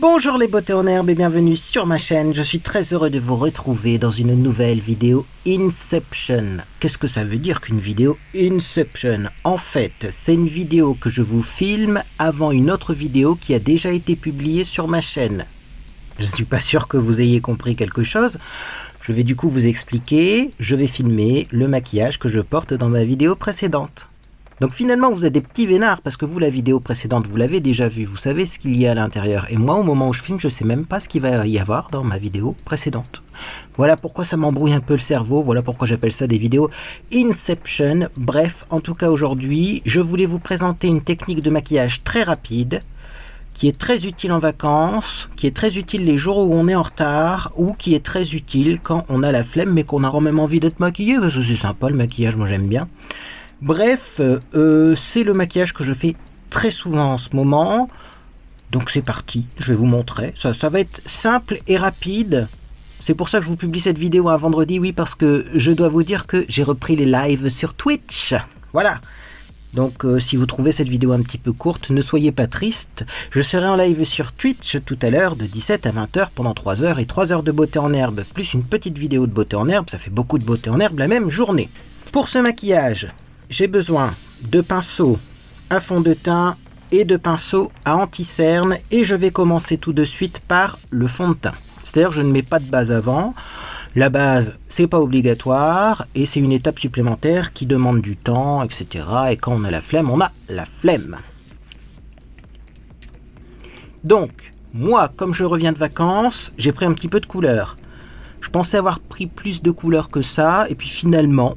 Bonjour les beautés en herbe et bienvenue sur ma chaîne. Je suis très heureux de vous retrouver dans une nouvelle vidéo Inception. Qu'est-ce que ça veut dire qu'une vidéo Inception? En fait, c'est une vidéo que je vous filme avant une autre vidéo qui a déjà été publiée sur ma chaîne. Je ne suis pas sûr que vous ayez compris quelque chose. Je vais du coup vous expliquer. Je vais filmer le maquillage que je porte dans ma vidéo précédente. Donc finalement vous êtes des petits vénards parce que vous, la vidéo précédente, vous l'avez déjà vue, vous savez ce qu'il y a à l'intérieur. Et moi, au moment où je filme, je sais même pas ce qu'il va y avoir dans ma vidéo précédente. Voilà pourquoi ça m'embrouille un peu le cerveau, voilà pourquoi j'appelle ça des vidéos Inception. Bref, en tout cas aujourd'hui, je voulais vous présenter une technique de maquillage très rapide, qui est très utile en vacances, qui est très utile les jours où on est en retard, ou qui est très utile quand on a la flemme mais qu'on a quand même envie d'être maquillé, parce que c'est sympa le maquillage, moi j'aime bien. Bref, c'est le maquillage que je fais très souvent en ce moment. Donc c'est parti, je vais vous montrer. Ça va être simple et rapide. C'est pour ça que je vous publie cette vidéo un vendredi, oui, parce que je dois vous dire que j'ai repris les lives sur Twitch. Voilà. Donc si vous trouvez cette vidéo un petit peu courte, ne soyez pas triste. Je serai en live sur Twitch tout à l'heure de 17 à 20h pendant 3 heures et 3 heures de beauté en herbe, plus une petite vidéo de beauté en herbe. Ça fait beaucoup de beauté en herbe la même journée. Pour ce maquillage, j'ai besoin de pinceaux à fond de teint et de pinceaux à anti-cerne et je vais commencer tout de suite par le fond de teint. C'est-à-dire je ne mets pas de base avant. La base, c'est pas obligatoire et c'est une étape supplémentaire qui demande du temps, etc. Et quand on a la flemme, on a la flemme. Donc, moi, comme je reviens de vacances, j'ai pris un petit peu de couleur. Je pensais avoir pris plus de couleur que ça et puis finalement,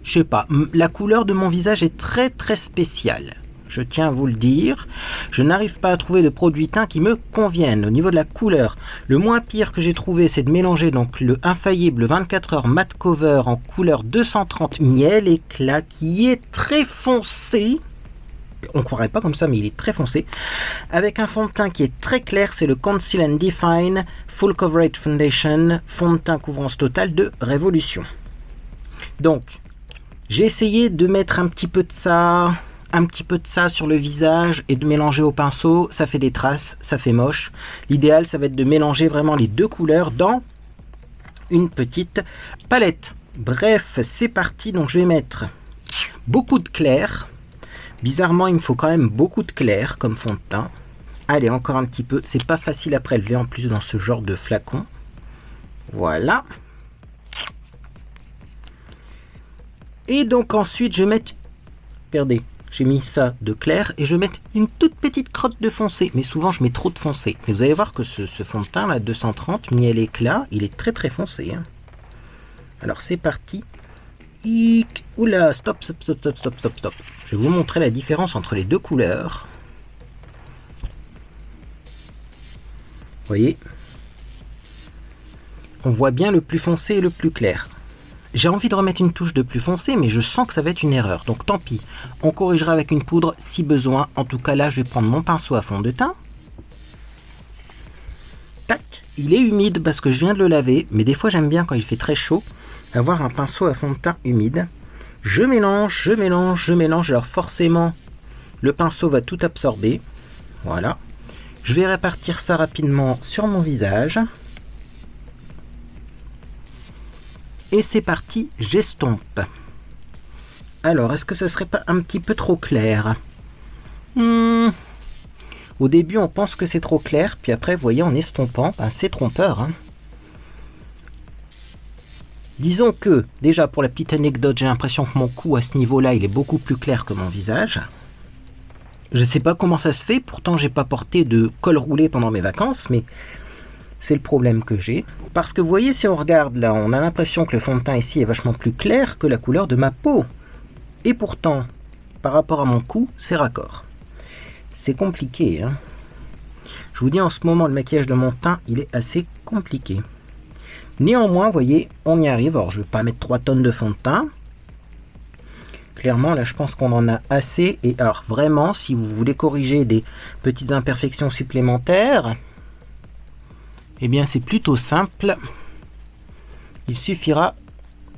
je sais pas, la couleur de mon visage est très très spéciale. Je tiens à vous le dire, je n'arrive pas à trouver de produit teint qui me convienne au niveau de la couleur. Le moins pire que j'ai trouvé, c'est de mélanger donc le infaillible 24 heures matte cover en couleur 230 miel éclat qui est très foncé. On ne croirait pas comme ça, mais il est très foncé. Avec un fond de teint qui est très clair, c'est le Conceal and Define Full Coverage Foundation, fond de teint couvrance totale de Révolution. Donc, j'ai essayé de mettre un petit peu de ça sur le visage et de mélanger au pinceau. Ça fait des traces, ça fait moche. L'idéal, ça va être de mélanger vraiment les deux couleurs dans une petite palette. Bref, c'est parti. Donc, je vais mettre beaucoup de clair. Bizarrement, il me faut quand même beaucoup de clair comme fond de teint. Allez, encore un petit peu. C'est pas facile à prélever en plus dans ce genre de flacon. Voilà. Et donc ensuite je vais mettre, regardez, j'ai mis ça de clair et je vais mettre une toute petite crotte de foncé. Mais souvent je mets trop de foncé. Mais vous allez voir que ce fond de teint là, 230, miel éclat, il est très très foncé. Hein. Alors c'est parti. Oula, stop. Je vais vous montrer la différence entre les deux couleurs. Vous voyez, on voit bien le plus foncé et le plus clair. J'ai envie de remettre une touche de plus foncé, mais je sens que ça va être une erreur. Donc tant pis, on corrigera avec une poudre si besoin. En tout cas là, je vais prendre mon pinceau à fond de teint. Tac, il est humide parce que je viens de le laver. Mais des fois, j'aime bien quand il fait très chaud, avoir un pinceau à fond de teint humide. Je mélange. Alors forcément, le pinceau va tout absorber. Voilà. Je vais répartir ça rapidement sur mon visage. Et c'est parti, j'estompe. Alors, est-ce que ça serait pas un petit peu trop clair? Au début, on pense que c'est trop clair, puis après, vous voyez, en estompant, c'est trompeur. Hein. Disons que, déjà, pour la petite anecdote, j'ai l'impression que mon cou, à ce niveau-là, il est beaucoup plus clair que mon visage. Je ne sais pas comment ça se fait, pourtant, j'ai pas porté de col roulé pendant mes vacances, mais c'est le problème que j'ai. Parce que vous voyez, si on regarde là, on a l'impression que le fond de teint ici est vachement plus clair que la couleur de ma peau. Et pourtant, par rapport à mon cou, c'est raccord. C'est compliqué. Hein. Je vous dis, en ce moment, le maquillage de mon teint, il est assez compliqué. Néanmoins, vous voyez, on y arrive. Alors, je ne vais pas mettre 3 tonnes de fond de teint. Clairement, là, je pense qu'on en a assez. Et alors, vraiment, si vous voulez corriger des petites imperfections supplémentaires, eh bien, c'est plutôt simple. Il suffira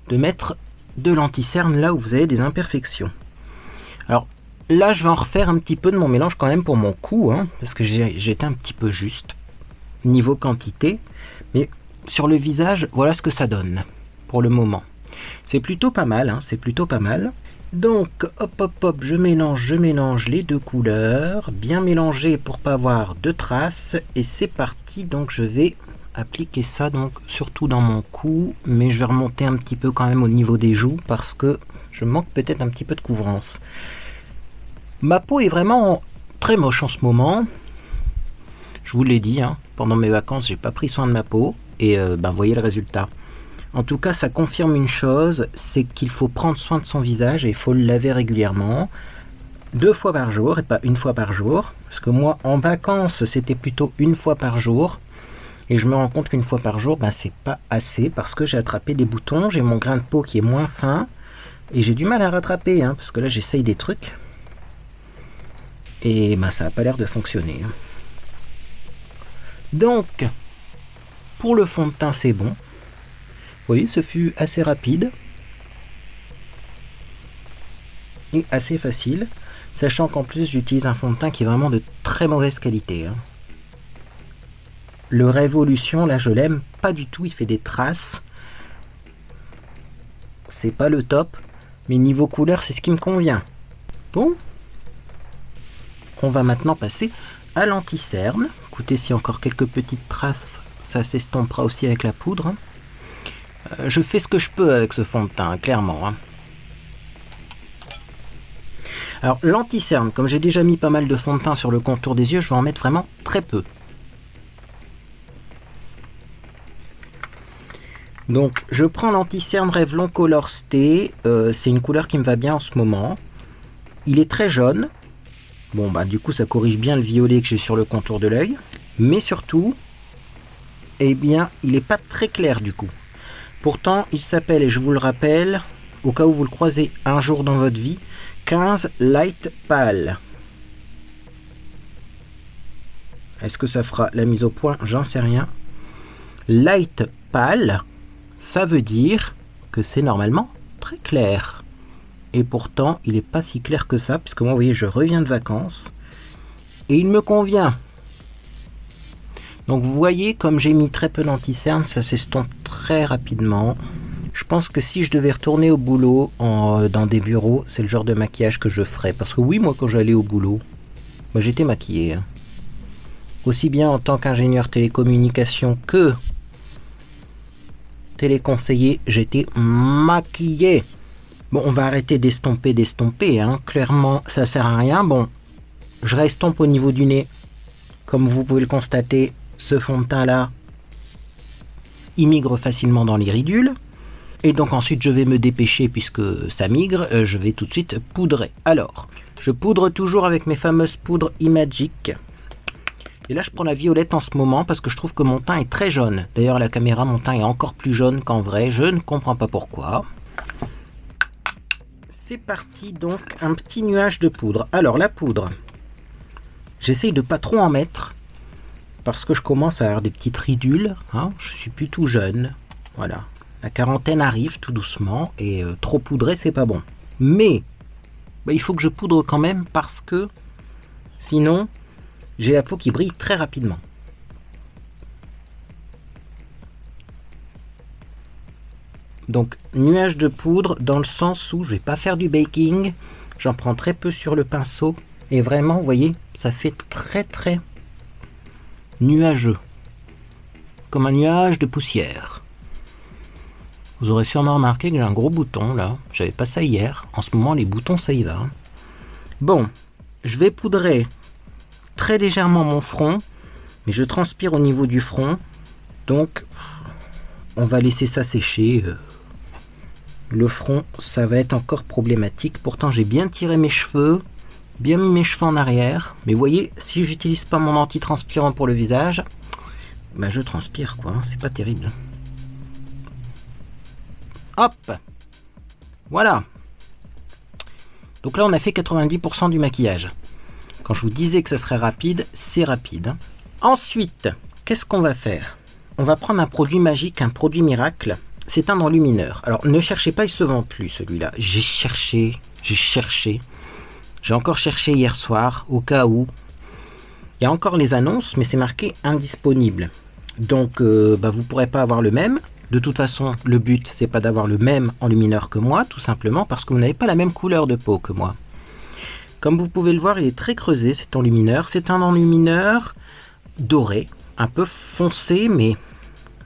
de mettre de l'anti-cerne là où vous avez des imperfections. Alors, là, je vais en refaire un petit peu de mon mélange quand même pour mon cou, hein, parce que j'ai été un petit peu juste. niveau quantité. Mais sur le visage, voilà ce que ça donne pour le moment. C'est plutôt pas mal, hein, c'est plutôt pas mal. Donc, hop, hop, hop, je mélange les deux couleurs, bien mélanger pour pas avoir de traces. Et c'est parti, donc je vais appliquer ça, donc surtout dans mon cou, mais je vais remonter un petit peu quand même au niveau des joues, parce que je manque peut-être un petit peu de couvrance. Ma peau est vraiment très moche en ce moment. Je vous l'ai dit, hein, pendant mes vacances, j'ai pas pris soin de ma peau, et voyez le résultat. En tout cas, ça confirme une chose, c'est qu'il faut prendre soin de son visage et il faut le laver régulièrement, 2 fois par jour et pas 1 fois par jour. Parce que moi, en vacances, c'était plutôt 1 fois par jour. Et je me rends compte qu'une fois par jour, c'est pas assez parce que j'ai attrapé des boutons, j'ai mon grain de peau qui est moins fin et j'ai du mal à rattraper, hein, parce que là, j'essaye des trucs et ça n'a pas l'air de fonctionner. Donc, pour le fond de teint, c'est bon. Vous voyez, ce fut assez rapide et assez facile, sachant qu'en plus j'utilise un fond de teint qui est vraiment de très mauvaise qualité. Hein. Le Révolution, là je l'aime pas du tout, il fait des traces. C'est pas le top, mais niveau couleur c'est ce qui me convient. Bon, on va maintenant passer à l'anti-cerne. Écoutez, s'il y a encore quelques petites traces, ça s'estompera aussi avec la poudre. Je fais ce que je peux avec ce fond de teint, clairement. Hein. Alors, l'anti-cerne, comme j'ai déjà mis pas mal de fond de teint sur le contour des yeux, je vais en mettre vraiment très peu. Donc, je prends l'anti-cerne Revlon Color Stay. C'est une couleur qui me va bien en ce moment. Il est très jaune. Bon, du coup, ça corrige bien le violet que j'ai sur le contour de l'œil. Mais surtout, eh bien, il n'est pas très clair du coup. Pourtant, il s'appelle, et je vous le rappelle, au cas où vous le croisez un jour dans votre vie, 15 Light Pale. Est-ce que ça fera la mise au point? J'en sais rien. Light Pale, ça veut dire que c'est normalement très clair. Et pourtant, il n'est pas si clair que ça, puisque moi, vous voyez, je reviens de vacances, et il me convient. Donc vous voyez, comme j'ai mis très peu d'anti-cerne, ça s'estompe très rapidement. Je pense que si je devais retourner au boulot dans des bureaux, c'est le genre de maquillage que je ferais. Parce que oui, moi quand j'allais au boulot, moi j'étais maquillé. Hein. Aussi bien en tant qu'ingénieur télécommunication que téléconseiller, j'étais maquillé. Bon, on va arrêter d'estomper. Hein. Clairement, ça sert à rien. Bon, je restompe au niveau du nez. Comme vous pouvez le constater, ce fond de teint là, il migre facilement dans les ridules. Et donc ensuite je vais me dépêcher puisque ça migre, je vais tout de suite poudrer. Alors, je poudre toujours avec mes fameuses poudres Imagic. Et là je prends la violette en ce moment parce que je trouve que mon teint est très jaune. D'ailleurs à la caméra mon teint est encore plus jaune qu'en vrai, je ne comprends pas pourquoi. C'est parti, donc un petit nuage de poudre. Alors la poudre, j'essaye de pas trop en mettre parce que je commence à avoir des petites ridules. Hein. Je suis plus tout jeune. Voilà. La quarantaine arrive tout doucement et trop poudrer, c'est pas bon. Mais il faut que je poudre quand même parce que sinon, j'ai la peau qui brille très rapidement. Donc, nuage de poudre dans le sens où je vais pas faire du baking. J'en prends très peu sur le pinceau. Et vraiment, vous voyez, ça fait très très nuageux. Comme un nuage de poussière. Vous aurez sûrement remarqué que j'ai un gros bouton là. J'avais pas ça hier. En ce moment, les boutons, ça y va. Bon, je vais poudrer très légèrement mon front. Mais je transpire au niveau du front. Donc, on va laisser ça sécher. Le front, ça va être encore problématique. Pourtant, j'ai bien tiré mes cheveux. Bien mis mes cheveux en arrière. Mais vous voyez, si j'utilise pas mon anti-transpirant pour le visage, je transpire quoi. C'est pas terrible. Hop, voilà. Donc là, on a fait 90% du maquillage. Quand je vous disais que ça serait rapide, c'est rapide. Ensuite, qu'est-ce qu'on va faire? On va prendre un produit magique, un produit miracle. C'est un enlumineur. Alors, ne cherchez pas, il se vend plus celui-là. J'ai cherché. J'ai encore cherché hier soir, au cas où. Il y a encore les annonces, mais c'est marqué indisponible. Donc vous ne pourrez pas avoir le même. De toute façon, le but, c'est pas d'avoir le même enlumineur que moi, tout simplement parce que vous n'avez pas la même couleur de peau que moi. Comme vous pouvez le voir, il est très creusé cet enlumineur. C'est un enlumineur doré, un peu foncé, mais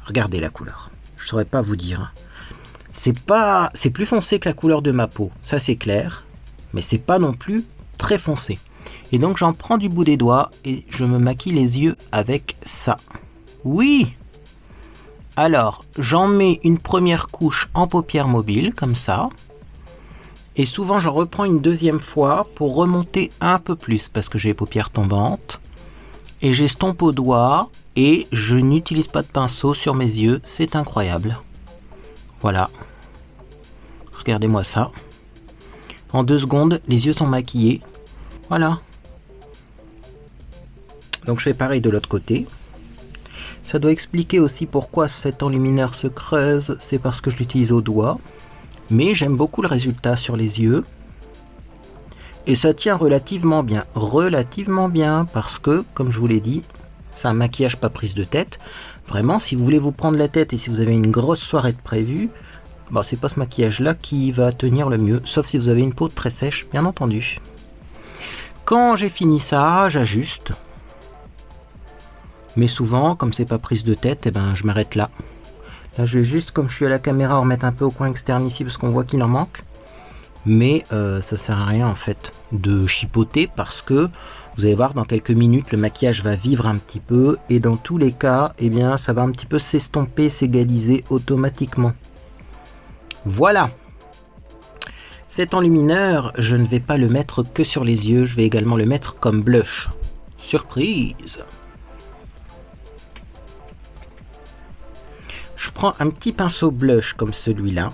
regardez la couleur. Je ne saurais pas vous dire. C'est plus foncé que la couleur de ma peau, ça c'est clair, mais c'est pas non plus très foncé. Et donc j'en prends du bout des doigts et je me maquille les yeux avec ça. Oui! Alors, j'en mets une première couche en paupières mobiles, comme ça. Et souvent, j'en reprends une deuxième fois pour remonter un peu plus, parce que j'ai les paupières tombantes. Et j'estompe au doigt, et je n'utilise pas de pinceau sur mes yeux, c'est incroyable. Voilà. Regardez-moi ça. En 2 secondes, les yeux sont maquillés. Voilà. Donc je fais pareil de l'autre côté. Ça doit expliquer aussi pourquoi cet enlumineur se creuse, c'est parce que je l'utilise au doigt. Mais j'aime beaucoup le résultat sur les yeux. Et ça tient relativement bien. Relativement bien, parce que, comme je vous l'ai dit, c'est un maquillage pas prise de tête. Vraiment, si vous voulez vous prendre la tête et si vous avez une grosse soirée de prévue, c'est pas ce maquillage-là qui va tenir le mieux. Sauf si vous avez une peau très sèche, bien entendu. Quand j'ai fini ça, j'ajuste. Mais souvent, comme c'est pas prise de tête, je m'arrête là. Là, je vais juste, comme je suis à la caméra, remettre un peu au coin externe ici parce qu'on voit qu'il en manque. Mais ça sert à rien en fait de chipoter parce que vous allez voir dans quelques minutes le maquillage va vivre un petit peu et dans tous les cas, ça va un petit peu s'estomper, s'égaliser automatiquement. Voilà. Cet enlumineur, je ne vais pas le mettre que sur les yeux, je vais également le mettre comme blush. Surprise! Je prends un petit pinceau blush comme celui-là.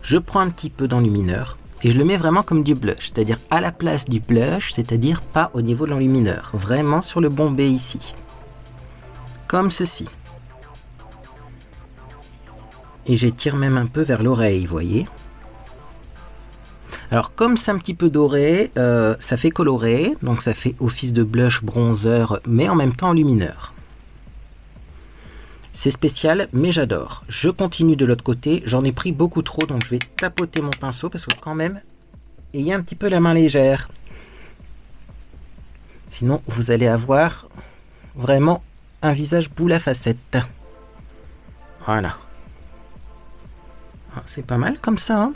Je prends un petit peu d'enlumineur et je le mets vraiment comme du blush, c'est-à-dire à la place du blush, c'est-à-dire pas au niveau de l'enlumineur, vraiment sur le bombé ici. Comme ceci. Et j'étire même un peu vers l'oreille, vous voyez. Alors comme c'est un petit peu doré, ça fait coloré, donc ça fait office de blush bronzer, mais en même temps enlumineur. C'est spécial, mais j'adore. Je continue de l'autre côté. J'en ai pris beaucoup trop, donc je vais tapoter mon pinceau parce que quand même, ayez un petit peu la main légère. Sinon, vous allez avoir vraiment un visage boule à facettes. Voilà. C'est pas mal comme ça. Hein.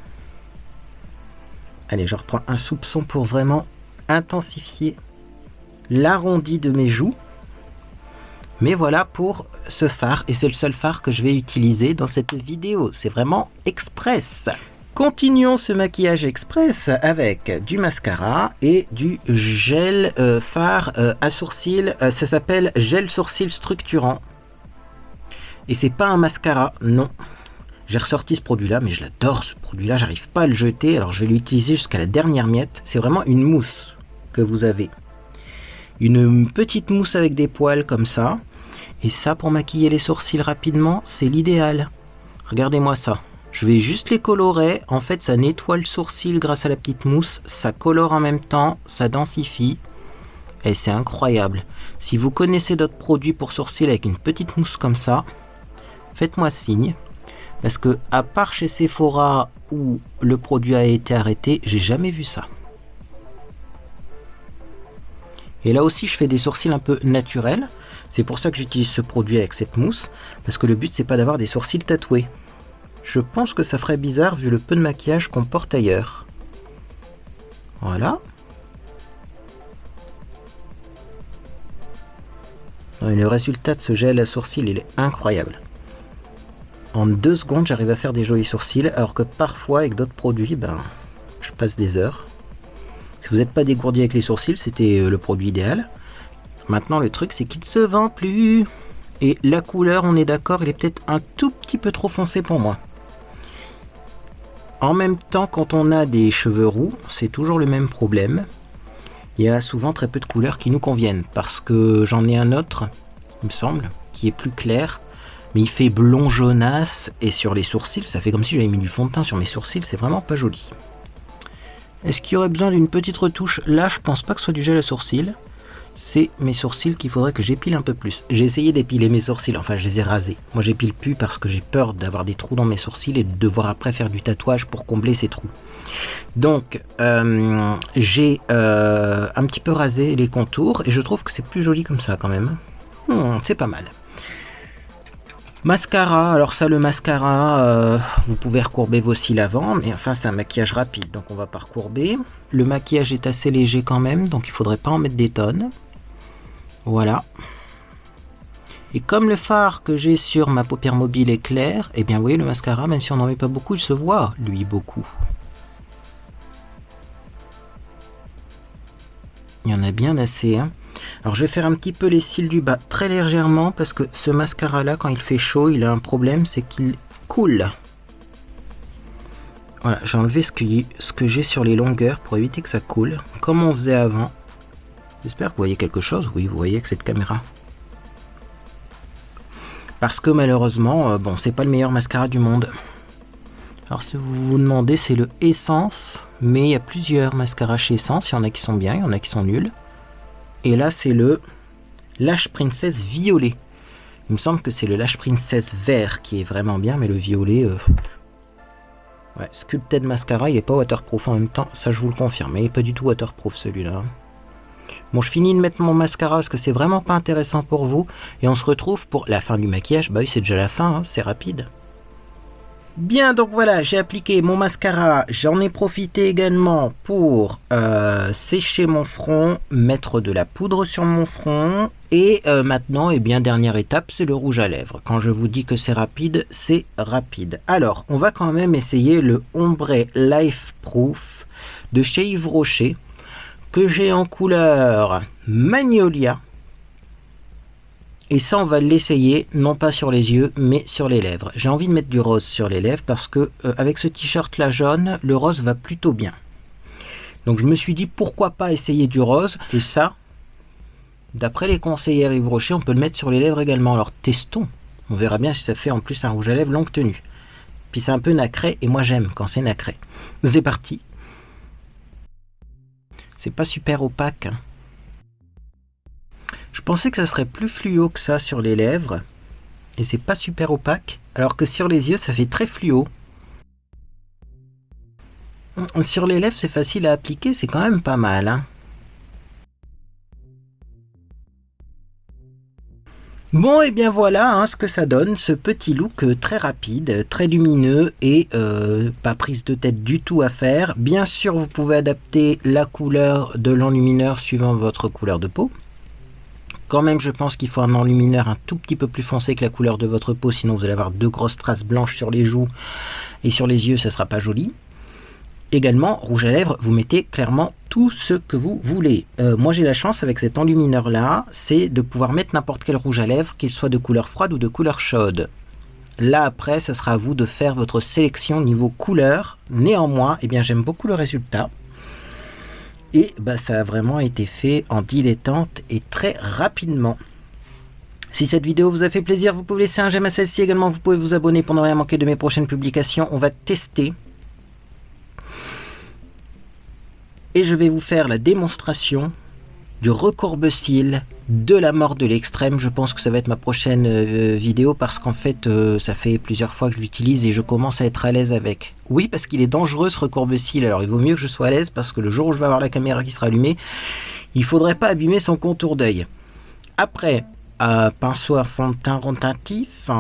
Allez, je reprends un soupçon pour vraiment intensifier l'arrondi de mes joues. Mais voilà pour ce fard, et c'est le seul fard que je vais utiliser dans cette vidéo. C'est vraiment express. Continuons ce maquillage express avec du mascara et du gel fard à sourcils. Ça s'appelle gel sourcil structurant. Et c'est pas un mascara, non. J'ai ressorti ce produit-là, mais je l'adore ce produit-là. J'arrive pas à le jeter, alors je vais l'utiliser jusqu'à la dernière miette. C'est vraiment une mousse que vous avez. Une petite mousse avec des poils comme ça. Et ça, pour maquiller les sourcils rapidement, c'est l'idéal. Regardez-moi ça. Je vais juste les colorer. En fait, ça nettoie le sourcil grâce à la petite mousse. Ça colore en même temps, ça densifie. Et c'est incroyable. Si vous connaissez d'autres produits pour sourcils avec une petite mousse comme ça, faites-moi signe. Parce que, à part chez Sephora où le produit a été arrêté, j'ai jamais vu ça. Et là aussi, je fais des sourcils un peu naturels. C'est pour ça que j'utilise ce produit avec cette mousse, parce que le but, c'est pas d'avoir des sourcils tatoués. Je pense que ça ferait bizarre vu le peu de maquillage qu'on porte ailleurs. Voilà. Et le résultat de ce gel à sourcils, il est incroyable. En 2 secondes, j'arrive à faire des jolis sourcils, alors que parfois, avec d'autres produits, je passe des heures. Si vous n'êtes pas dégourdi avec les sourcils, c'était le produit idéal. Maintenant, le truc, c'est qu'il ne se vend plus. Et la couleur, on est d'accord, il est peut-être un tout petit peu trop foncé pour moi. En même temps, quand on a des cheveux roux, c'est toujours le même problème. Il y a souvent très peu de couleurs qui nous conviennent. Parce que j'en ai un autre, il me semble, qui est plus clair. Mais il fait blond jaunasse. Et sur les sourcils, ça fait comme si j'avais mis du fond de teint sur mes sourcils. C'est vraiment pas joli. Est-ce qu'il y aurait besoin d'une petite retouche? Là, je pense pas que ce soit du gel à sourcils. c'est mes sourcils qu'il faudrait que j'épile un peu plus. J'ai essayé d'épiler mes sourcils, enfin je les ai rasés. Moi j'épile plus parce que j'ai peur d'avoir des trous dans mes sourcils et de devoir après faire du tatouage pour combler ces trous. Donc j'ai un petit peu rasé les contours et je trouve que c'est plus joli comme ça quand même. C'est pas mal. Mascara, alors ça le mascara, vous pouvez recourber vos cils avant, mais enfin c'est un maquillage rapide, donc on va pas recourber. Le maquillage est assez léger quand même, donc il faudrait pas en mettre des tonnes. Voilà. Et comme le fard que j'ai sur ma paupière mobile est clair, et bien vous voyez le mascara, même si on n'en met pas beaucoup, il se voit, lui, beaucoup. Il y en a bien assez, hein. Alors je vais faire un petit peu les cils du bas très légèrement parce que ce mascara là quand il fait chaud il a un problème, c'est qu'il coule. Voilà, j'ai enlevé ce que j'ai sur les longueurs pour éviter que ça coule comme on faisait avant. J'espère que vous voyez quelque chose. Oui, vous voyez avec cette caméra. Parce que malheureusement, bon, c'est pas le meilleur mascara du monde. Alors si vous vous demandez, c'est le Essence, mais il y a plusieurs mascaras chez Essence, il y en a qui sont bien, il y en a qui sont nuls. Et là, c'est le Lash Princess violet. Il me semble que c'est le Lash Princess vert qui est vraiment bien, mais le violet... Ouais, Sculpted Mascara, il n'est pas waterproof en même temps, ça je vous le confirme. Il n'est pas du tout waterproof celui-là. Bon, je finis de mettre mon mascara parce que c'est vraiment pas intéressant pour vous. Et on se retrouve pour la fin du maquillage. Bah oui, c'est déjà la fin, hein, c'est rapide. Bien, donc voilà, j'ai appliqué mon mascara, j'en ai profité également pour sécher mon front, mettre de la poudre sur mon front, et maintenant, eh bien, dernière étape, c'est le rouge à lèvres. Quand je vous dis que c'est rapide, c'est rapide. Alors, on va quand même essayer le Ombre Life Proof de chez Yves Rocher, que j'ai en couleur Magnolia. Et ça, on va l'essayer, non pas sur les yeux, mais sur les lèvres. J'ai envie de mettre du rose sur les lèvres parce que avec ce t-shirt là jaune, le rose va plutôt bien. Donc je me suis dit, pourquoi pas essayer du rose. Et ça, d'après les conseillers Yves Rocher, on peut le mettre sur les lèvres également. Alors testons. On verra bien si ça fait en plus un rouge à lèvres longue tenue. Puis c'est un peu nacré, et moi j'aime quand c'est nacré. C'est parti. C'est pas super opaque, hein. Je pensais que ça serait plus fluo que ça sur les lèvres. Et c'est pas super opaque. Alors que sur les yeux, ça fait très fluo. Sur les lèvres, c'est facile à appliquer. C'est quand même pas mal, hein. Bon, et bien voilà hein, ce que ça donne. Ce petit look très rapide, très lumineux et pas prise de tête du tout à faire. Bien sûr, vous pouvez adapter la couleur de l'enlumineur suivant votre couleur de peau. Quand même, je pense qu'il faut un enlumineur un tout petit peu plus foncé que la couleur de votre peau, sinon vous allez avoir deux grosses traces blanches sur les joues et sur les yeux, ça ne sera pas joli. Également, rouge à lèvres, vous mettez clairement tout ce que vous voulez. Moi, j'ai la chance avec cet enlumineur-là, c'est de pouvoir mettre n'importe quel rouge à lèvres, qu'il soit de couleur froide ou de couleur chaude. Là, après, ça sera à vous de faire votre sélection niveau couleur. Néanmoins, eh bien, j'aime beaucoup le résultat. Et bah, ça a vraiment été fait en dilettante et très rapidement. Si cette vidéo vous a fait plaisir, vous pouvez laisser un j'aime à celle-ci. Également, vous pouvez vous abonner pour ne rien manquer de mes prochaines publications. On va tester. Et je vais vous faire la démonstration du recourbe-cils de la mort de l'extrême. Je pense que ça va être ma prochaine vidéo parce qu'en fait, ça fait plusieurs fois que je l'utilise et je commence à être à l'aise avec. Oui, parce qu'il est dangereux ce recourbe-cils. Alors, il vaut mieux que je sois à l'aise parce que le jour où je vais avoir la caméra qui sera allumée, il ne faudrait pas abîmer son contour d'œil. Après, pinceau à fond de teint rotatif.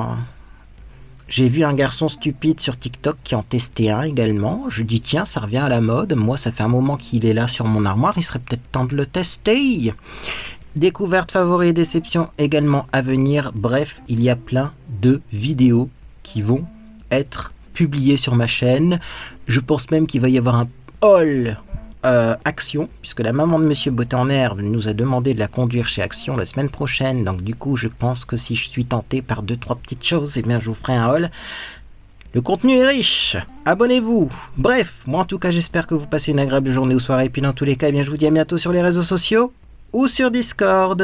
J'ai vu un garçon stupide sur TikTok qui en testait un également. Je dis tiens, ça revient à la mode. Moi, ça fait un moment qu'il est là sur mon armoire. Il serait peut-être temps de le tester. Découverte, favoris et déception également à venir. Bref, il y a plein de vidéos qui vont être publiées sur ma chaîne. Je pense même qu'il va y avoir un haul Action, puisque la maman de Monsieur Beauté en Herbe nous a demandé de la conduire chez Action la semaine prochaine. Donc du coup, je pense que si je suis tenté par 2-3 petites choses, eh bien je vous ferai un haul. Le contenu est riche, abonnez-vous. Bref, moi en tout cas, j'espère que vous passez une agréable journée ou soirée. Et puis dans tous les cas, eh bien, je vous dis à bientôt sur les réseaux sociaux ou sur Discord.